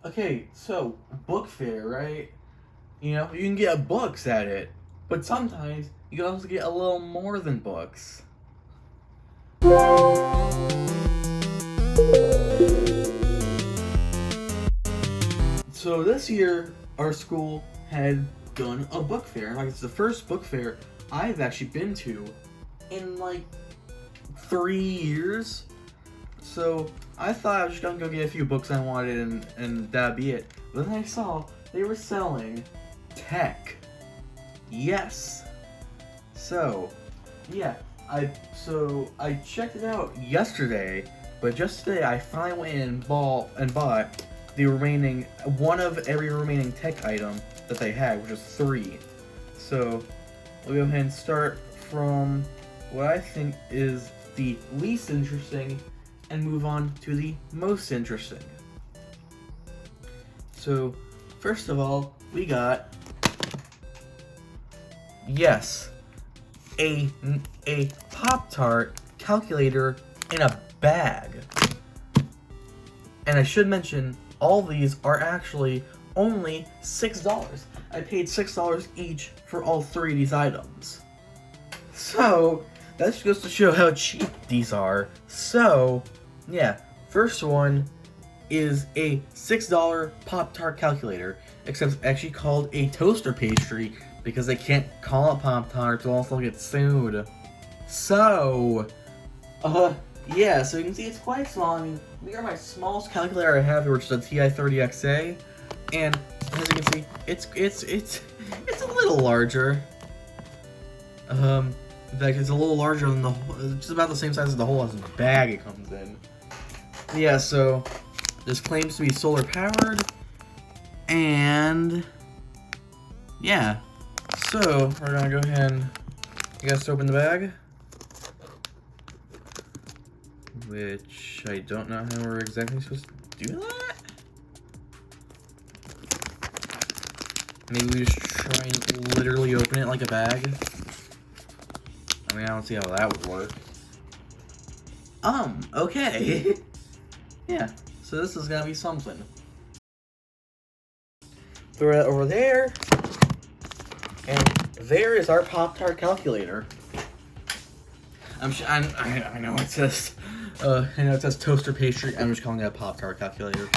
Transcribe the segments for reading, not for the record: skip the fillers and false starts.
Okay, so book fair, right? You know, you can get books at it, but sometimes you can also get a little more than books. So this year, our school had done a book fair. Like, it's the first book fair I've actually been to in like 3 years. So I thought I was just gonna go get a few books I wanted and that'd be it. But then I saw they were selling tech. Yes. So, yeah, I checked it out yesterday, but just today I finally went in and bought the remaining one of every remaining tech item that they had, which is 3. So we'll go ahead and start from what I think is the least interesting and move on to the most interesting. So first of all, we got, yes, a Pop-Tart calculator in a bag. And I should mention, all these are actually only $6. I paid $6 each for all 3 of these items. So, that just goes to show how cheap these are. So, yeah, first one is a $6 Pop-Tart calculator, except it's actually called a toaster pastry because they can't call it Pop-Tarts, or else they'll get sued. So, yeah, so you can see it's quite small. I mean, these are my smallest calculator I have here, which is a TI-30XA, and as you can see, it's a little larger. In fact, it's a little larger than just about the same size as the whole bag it comes in. Yeah, so this claims to be solar powered, and yeah, so we're gonna go ahead and you guys open the bag. Which I don't know how we're exactly supposed to do that. Maybe we just try and literally open it like a bag. I mean, I don't see how that would work. Okay. Yeah, so this is gonna be something. Throw it over there. And there is our Pop-Tart calculator. I know it says toaster pastry. I'm just calling it a Pop-Tart calculator.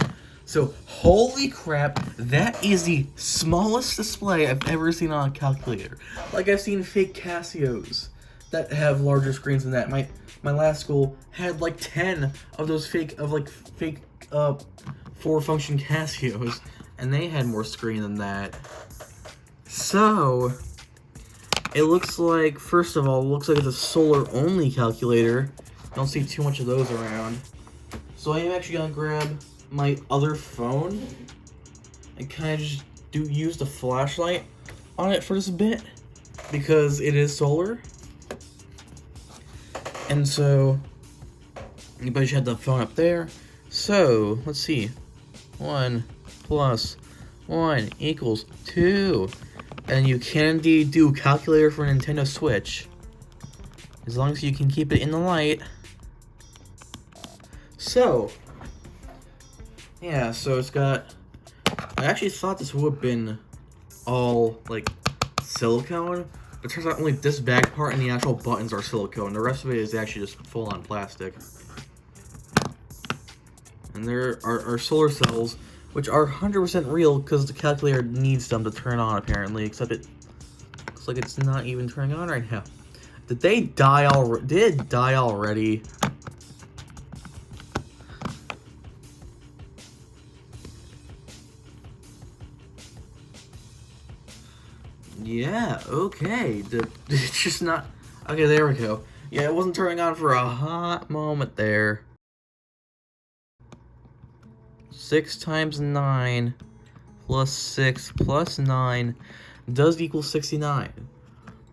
So, holy crap, that is the smallest display I've ever seen on a calculator. Like, I've seen fake Casios that have larger screens than that. My last school had like 10 of those fake 4-function Casios, and they had more screen than that. So, it looks like, first of all, it looks like it's a solar-only calculator. Don't see too much of those around. So I am actually gonna grab my other phone and kind of just use the flashlight on it for just a bit, because it is solar. And so, but you had the phone up there. So, let's see. 1 + 1 = 2. And you can indeed do calculator for Nintendo Switch, as long as you can keep it in the light. So, yeah, so it's got, I actually thought this would have been all, like, silicone, but it turns out only this back part and the actual buttons are silicone. The rest of it is actually just full-on plastic. And there are solar cells, which are 100% real because the calculator needs them to turn on, apparently, except it looks like it's not even turning on right now. Did they die already? Did it die already? Yeah, okay. It's just not... Okay, there we go. Yeah, it wasn't turning on for a hot moment there. 6 × 9 + 6 + 9 does equal 69.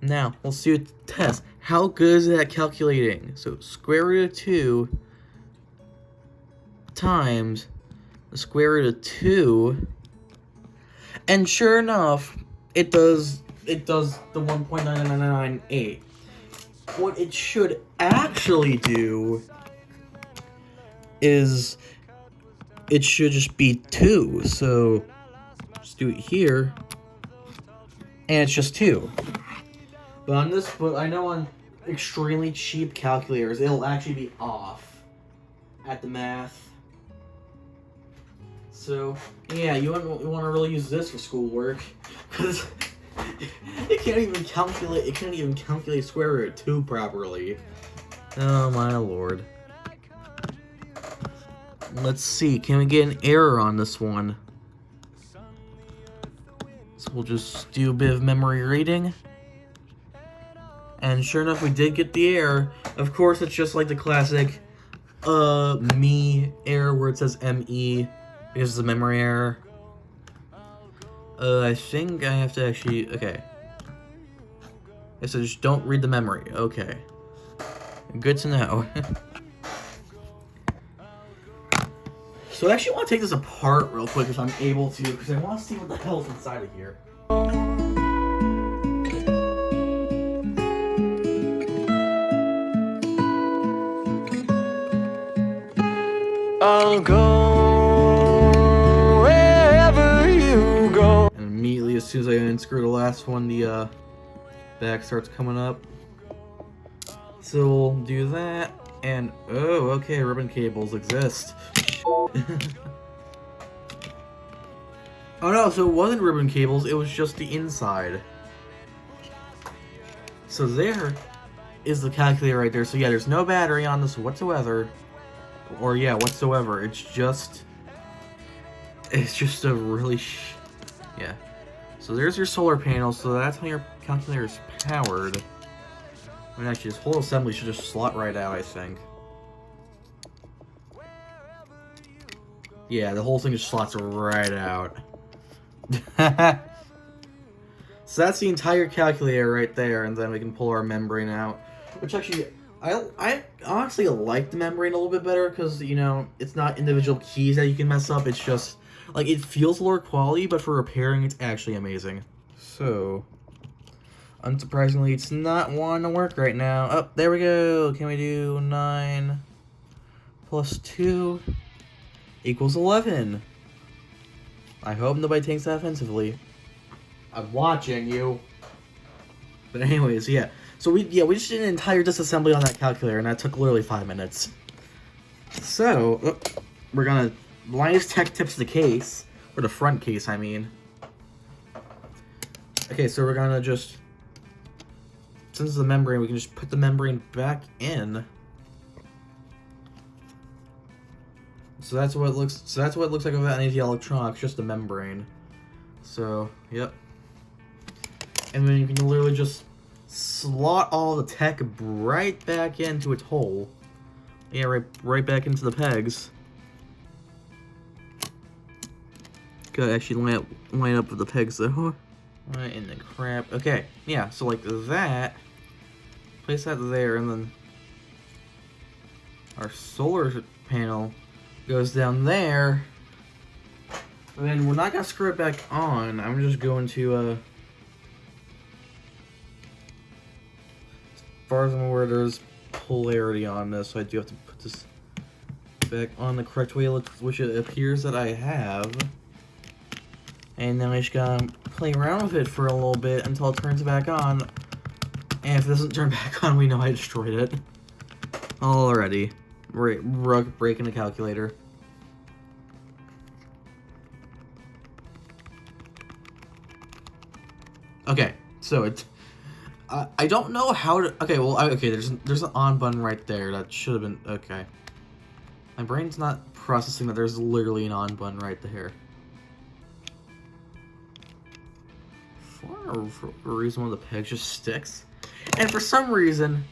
Now, let's do a test. How good is that calculating? So, square root of 2 times the square root of 2, and sure enough, it does the 1.9998. What it should actually do is it should just be 2. So just do it here, and it's just 2. But on this, but I know on extremely cheap calculators, it'll actually be off at the math. So yeah, you want to really use this for schoolwork, because it can't even calculate. It can't even calculate square root of 2 properly. Oh my lord. Let's see. Can we get an error on this one? So we'll just do a bit of memory reading. And sure enough, we did get the error. Of course, it's just like the classic me error where it says ME because it's a memory error. I think I have to actually... Okay. So just don't read the memory. Okay. Good to know. So I actually want to take this apart real quick if I'm able to, because I want to see what the hell's inside of here. I'll go wherever you go. And immediately, as soon as I unscrew the last one, the back starts coming up. So we'll do that, and oh, okay, ribbon cables exist. Oh no, so it wasn't ribbon cables, it was just the inside. So there is the calculator right there. So yeah, there's no battery on this whatsoever. Or yeah, whatsoever. It's just a really yeah. So there's your solar panel, so that's how your calculator is powered. I mean, actually, this whole assembly should just slot right out, I think. Yeah, the whole thing just slots right out. So that's the entire calculator right there, and then we can pull our membrane out. Which actually, I honestly like the membrane a little bit better, because, you know, it's not individual keys that you can mess up, it's just, like, it feels lower quality, but for repairing, it's actually amazing. So, unsurprisingly, it's not wanting to work right now. Oh, there we go. Can we do 9 plus 2 equals 11? I hope nobody takes that offensively. I'm watching you. But anyways, yeah. So we just did an entire disassembly on that calculator, and that took literally 5 minutes. So, we're gonna Linus Tech Tips the case, or the front case, I mean. Okay, so we're gonna just, since it's the membrane, we can just put the membrane back in. So that's what it looks. So that's what it looks like without any of the electronics, just the membrane. So, yep. And then you can literally just slot all the tech right back into its hole. Yeah, right back into the pegs. Gotta actually line up with the pegs though. Right in the crap. Okay, yeah. So like that. Place that there, and then our solar panel goes down there. And then we're not gonna screw it back on. I'm just going to as far as I'm aware, there's polarity on this, so I do have to put this back on the correct way, which it appears that I have. And then I just gotta play around with it for a little bit until it turns back on. And if it doesn't turn back on, we know I destroyed it already. Breaking the calculator. Okay, so it's I don't know how to. Okay, well, okay. There's an on button right there. That should have been okay. My brain's not processing that there's literally an on button right there. For a reason, one of the pegs just sticks, and for some reason,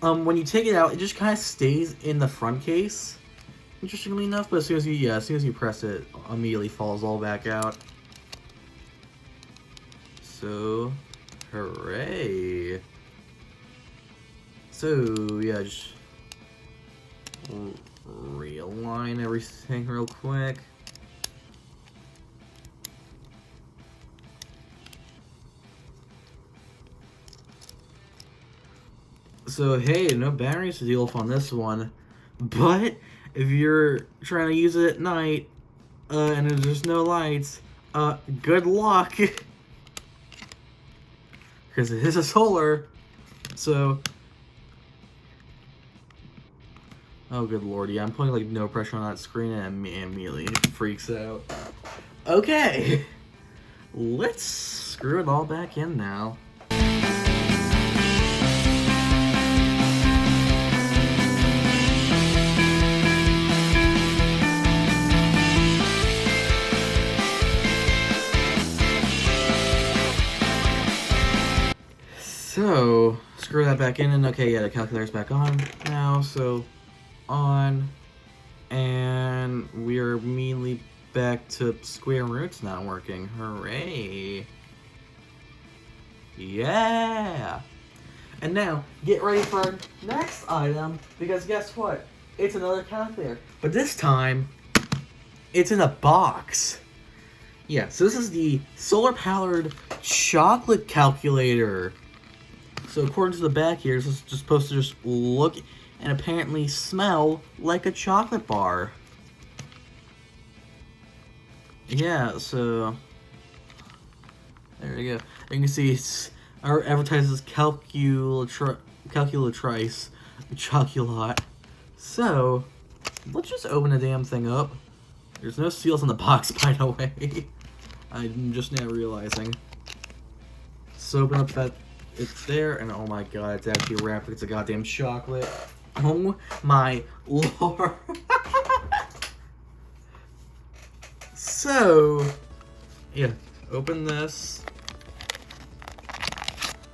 when you take it out, it just kind of stays in the front case. Interestingly enough, but as soon as you press it, immediately falls all back out. So, hooray! So yeah, just realign everything real quick. So hey, no batteries to deal with on this one, but if you're trying to use it at night, and there's no lights, good luck. Because it is a solar, so... Oh, good lord, yeah, I'm putting, like, no pressure on that screen, and it immediately freaks out. Okay! Let's screw it all back in now. So, screw that back in, and okay, yeah, the calculator's back on now, so on, and we're immediately back to square roots not working. Hooray! Yeah! And now, get ready for our next item, because guess what? It's another calculator, but this time, it's in a box. Yeah, so this is the solar-powered chocolate calculator. So according to the back here, this is just supposed to just look and apparently smell like a chocolate bar. Yeah, so there you go. You can see our advertises calculatrice chocolat. So let's just open the damn thing up. There's no seals on the box, by the way. I'm just now realizing. So open up that. It's there, and oh my god, it's actually wrapped. It's a goddamn chocolate. Oh my lord. So, yeah, open this.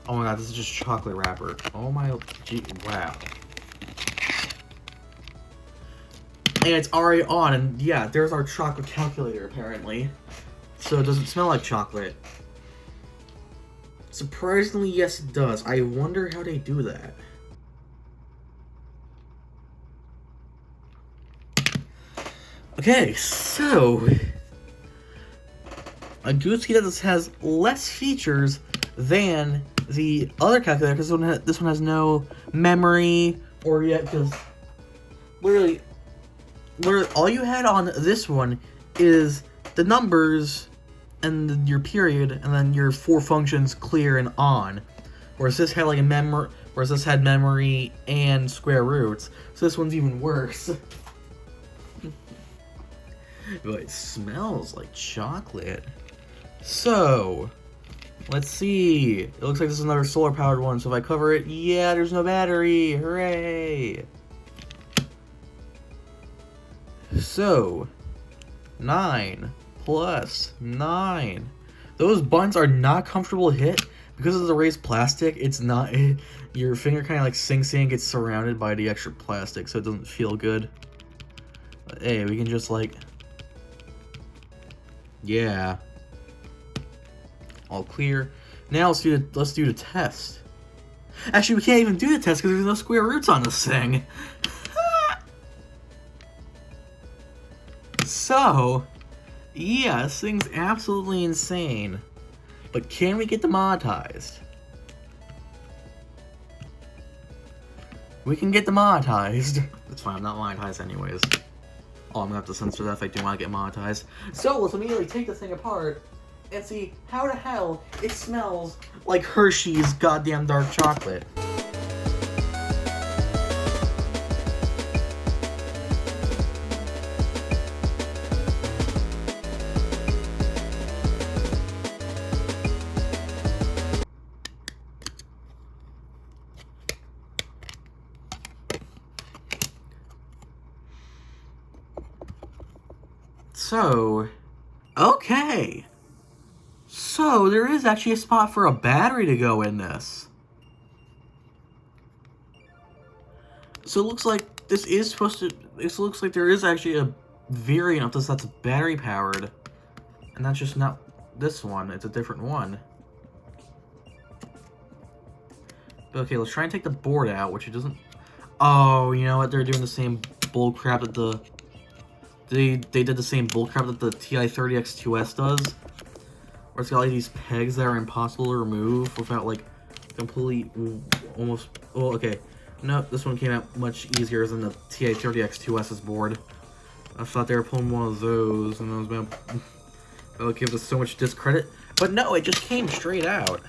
Oh my god, this is just chocolate wrapper. Oh my, gee, wow. And it's already on, and yeah, there's our chocolate calculator, apparently. So it doesn't smell like chocolate. Surprisingly, yes it does. I wonder how they do that. Okay, so... I do see that this has less features than the other calculator, because this one has no memory, or yet, because literally, all you had on this one is the numbers and your period, and then your 4 functions clear and on. Whereas this had like a memory and square roots. So this one's even worse. But it smells like chocolate. So let's see. It looks like this is another solar powered one. So if I cover it, yeah, there's no battery. Hooray! So 9 plus 9. Those buttons are not comfortable to hit because of the raised plastic. It's not. Your finger kind of like sinks in and gets surrounded by the extra plastic, so it doesn't feel good. But hey, we can just like, yeah, all clear. Now let's do the test. Actually, we can't even do the test because there's no square roots on this thing. So. Yeah, this thing's absolutely insane. But can we get demonetized? We can get demonetized. That's fine, I'm not monetized anyways. Oh, I'm gonna have to censor that if I do want to get monetized. So let's immediately take this thing apart and see how the hell it smells like Hershey's goddamn dark chocolate. So, okay. So, there is actually a spot for a battery to go in this. So, it looks like this is supposed to... It looks like there is actually a variant of this that's battery powered. And that's just not this one. It's a different one. But okay, let's try and take the board out, which it doesn't... Oh, you know what? They're doing the same bullcrap that the... They did the same bullcrap that the TI-30X2S does. Where it's got like these pegs that are impossible to remove without like completely almost... Oh, okay. Nope, this one came out much easier than the TI-30X2S's board. I thought they were pulling one of those, and I was about to give us so much discredit. But no, it just came straight out.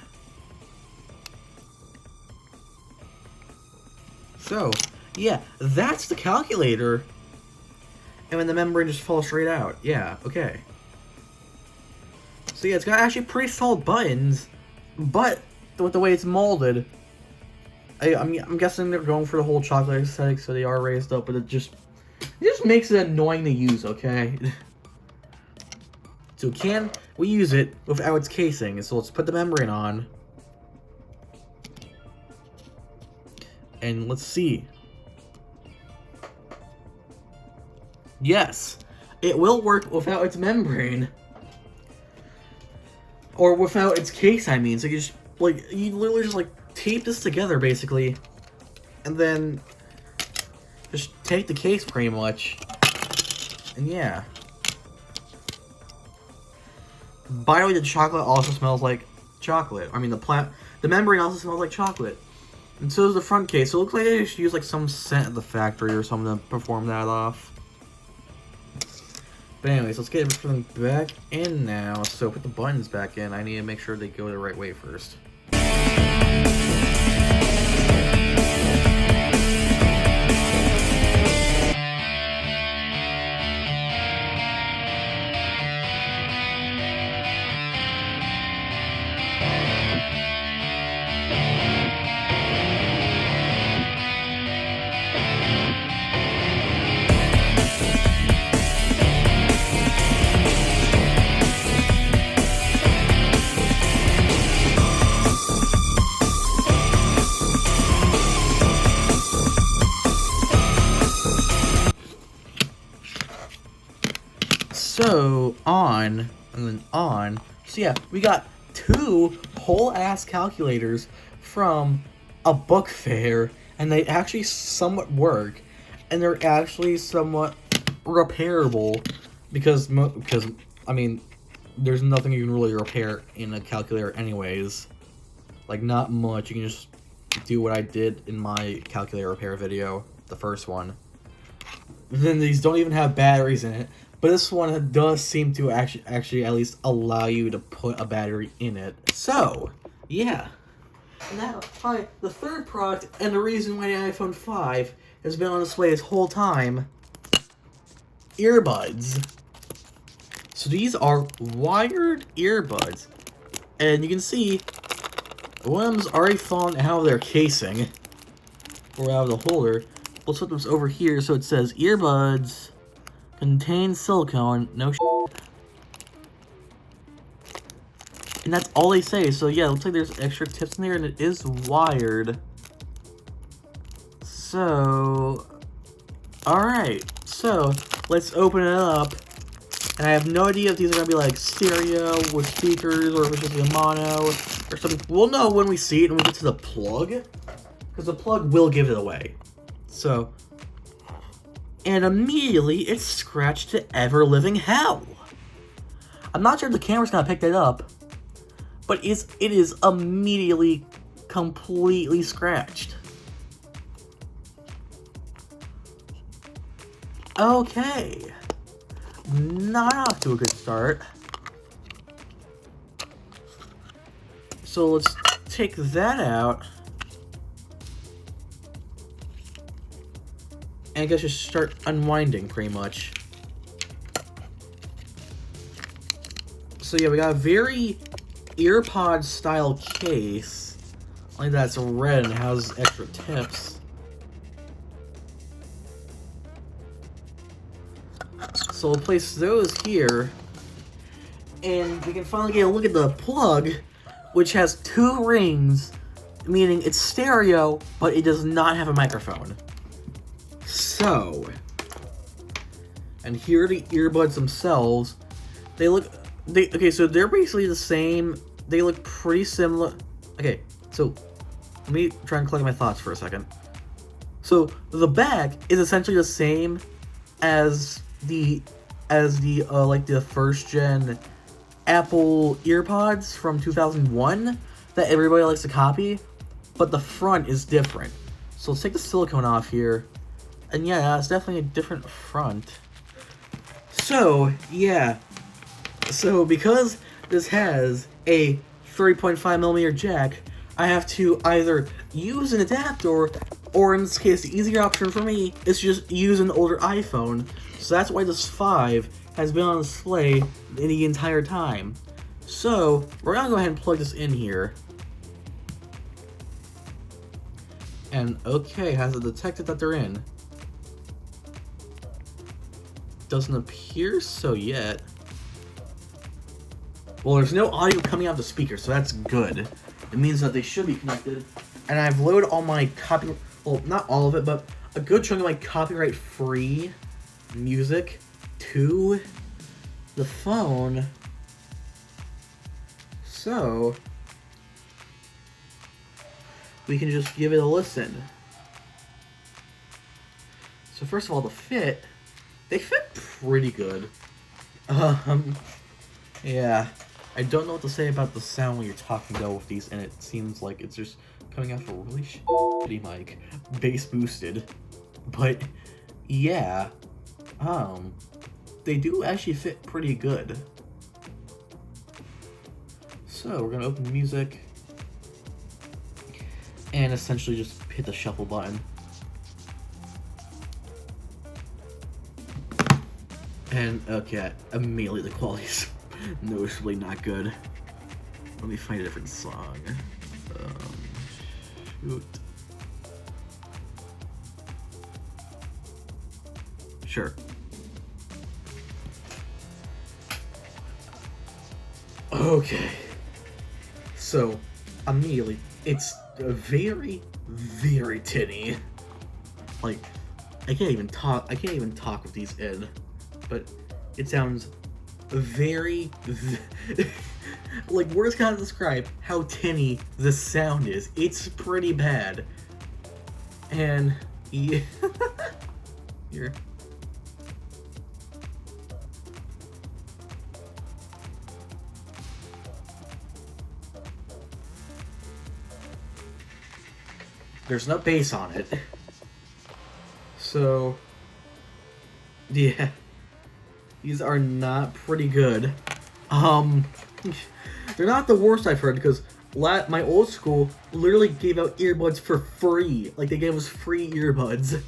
So, yeah, that's the calculator. And then the membrane just falls straight out. Yeah, okay. So yeah, it's got actually pretty solid buttons, but with the way it's molded, I'm guessing they're going for the whole chocolate aesthetic, so they are raised up, but it just makes it annoying to use, okay? So can we use it without its casing? So let's put the membrane on. And let's see. Yes, it will work without its membrane. Or without its case, I mean. So you just, like, you literally just, like, tape this together, basically. And then just take the case, pretty much. And yeah. By the way, the chocolate also smells like chocolate. I mean, the membrane also smells like chocolate. And so does the front case. So it looks like they just used, like, some scent at the factory or something to perform that off. But anyways, let's get everything back in now. So put the buttons back in. I need to make sure they go the right way first. So, on, and then on. So yeah, we got 2 whole-ass calculators from a book fair, and they actually somewhat work, and they're actually somewhat repairable, because I mean, there's nothing you can really repair in a calculator anyways. Like, not much. You can just do what I did in my calculator repair video, the first one. And then these don't even have batteries in it. But this one does seem to actually at least allow you to put a battery in it. So, yeah. And now, probably the third product, and the reason why the iPhone 5 has been on display this whole time, earbuds. So these are wired earbuds. And you can see, one of them's already fallen out of their casing, or out of the holder. Let's put this over here so it says earbuds contain silicone, no shit. And that's all they say, so yeah, it looks like there's extra tips in there, and it is wired. So, alright, so, let's open it up. And I have no idea if these are gonna be like stereo with speakers, or if it's just a mono, or something. We'll know when we see it and we get to the plug, because the plug will give it away. So, and immediately it's scratched to ever-living hell. I'm not sure if the camera's gonna pick that up, but it is immediately completely scratched. Okay. Not off to a good start. So let's take that out. And I guess just start unwinding, pretty much. So yeah, we got a very earpod style case. Only that's red and has extra tips. So we'll place those here. And we can finally get a look at the plug, which has 2 rings, meaning it's stereo, but it does not have a microphone. So, and here are the earbuds themselves. Okay, so they're basically the same. They look pretty similar. Okay, so let me try and collect my thoughts for a second. So the back is essentially the same as the like the first gen Apple EarPods from 2001 that everybody likes to copy, but the front is different. So let's take the silicone off here. And yeah, it's definitely a different front. So, yeah. So because this has a 3.5mm jack, I have to either use an adapter, or in this case, the easier option for me is to just use an older iPhone. So that's why this 5 has been on display the entire time. So, we're gonna go ahead and plug this in here. And okay, has it detected that they're in? Doesn't appear so yet. Well, there's no audio coming out of the speaker, so that's good. It means that they should be connected. And I've loaded all my well, not all of it, but a good chunk of my copyright-free music to the phone. So we can just give it a listen. So first of all, they fit pretty good. Yeah, I don't know what to say about the sound when you're talking though with these, and it seems like it's just coming out of a really shitty mic, bass boosted. But yeah, they do actually fit pretty good. So we're gonna open music and essentially just hit the shuffle button. And okay, immediately the quality is noticeably not good. Let me find a different song. Shoot. Sure. Okay. So, immediately, it's very, very tinny. Like, I can't even talk with these in, but it sounds very, like, words can't describe how tinny the sound is. It's pretty bad. And, yeah, here. There's no bass on it. So, yeah. These are not pretty good. They're not the worst I've heard, because my old school literally gave out earbuds for free. Like, they gave us free earbuds.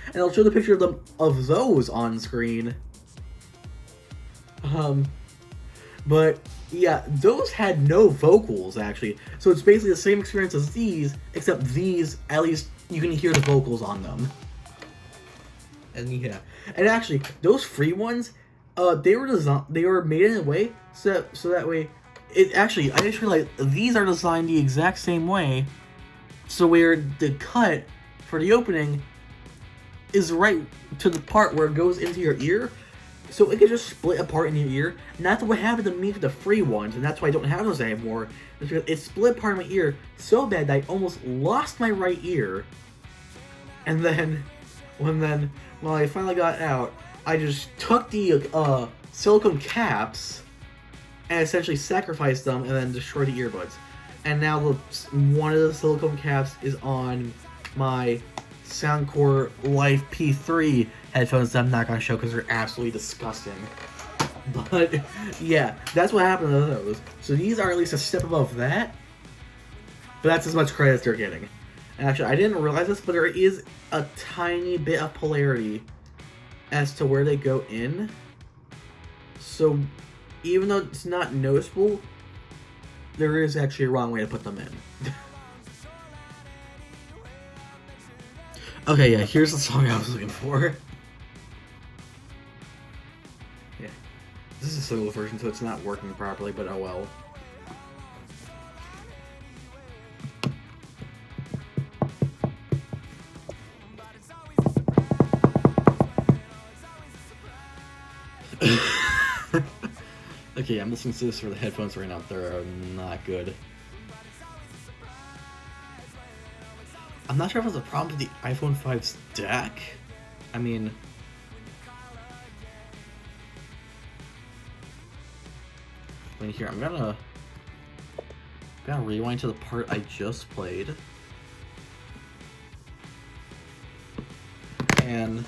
And I'll show the picture of those on screen. But yeah, those had no vocals, actually. So it's basically the same experience as these, except these, at least, you can hear the vocals on them. And yeah. And actually, those free ones, they were made in a way so that way, I just realized these are designed the exact same way, so where the cut for the opening is right to the part where it goes into your ear, so it can just split apart in your ear. And that's what happened to me with the free ones, and that's why I don't have those anymore. It's because it split apart in my ear so bad that I almost lost my right ear. And then, when I finally got out, I just took the silicone caps and essentially sacrificed them and then destroyed the earbuds. And now one of the silicone caps is on my Soundcore Life P3 headphones that I'm not going to show because they're absolutely disgusting. But yeah, that's what happened to those. So these are at least a step above that, but that's as much credit as they're getting. And actually, I didn't realize this, but there is a tiny bit of polarity as to where they go in. So even though it's not noticeable, there is actually a wrong way to put them in. Okay, yeah, here's the song I was looking for. Yeah. This is a solo version, so it's not working properly, but oh well. Okay, I'm listening to this for the headphones right now. They're not good. I'm not sure if it's a problem with the iPhone 5's DAC. I mean, here, I'm gonna rewind to the part I just played. and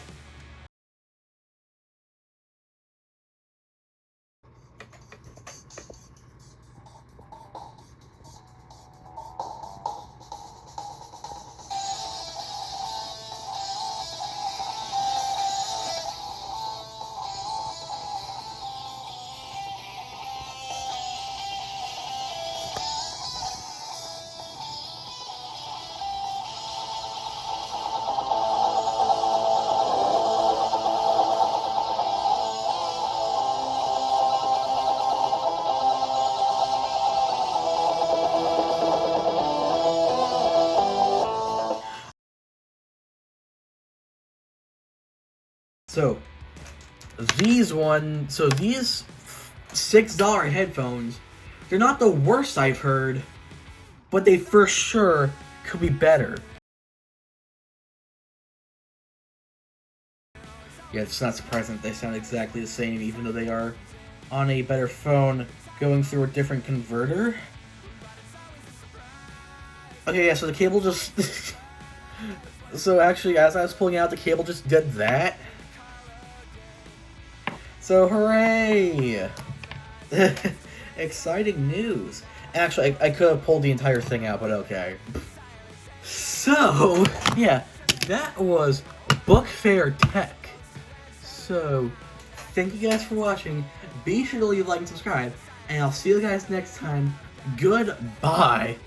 so these $6 headphones, they're not the worst I've heard, but they for sure could be better. Yeah, it's not surprising that they sound exactly the same, even though they are on a better phone going through a different converter. Okay, yeah, so the cable just... so actually, as I was pulling out, the cable just did that. So, hooray! Exciting news. Actually, I could have pulled the entire thing out, but okay. So, yeah, that was Book Fair Tech. So, thank you guys for watching. Be sure to leave a like and subscribe, and I'll see you guys next time. Goodbye!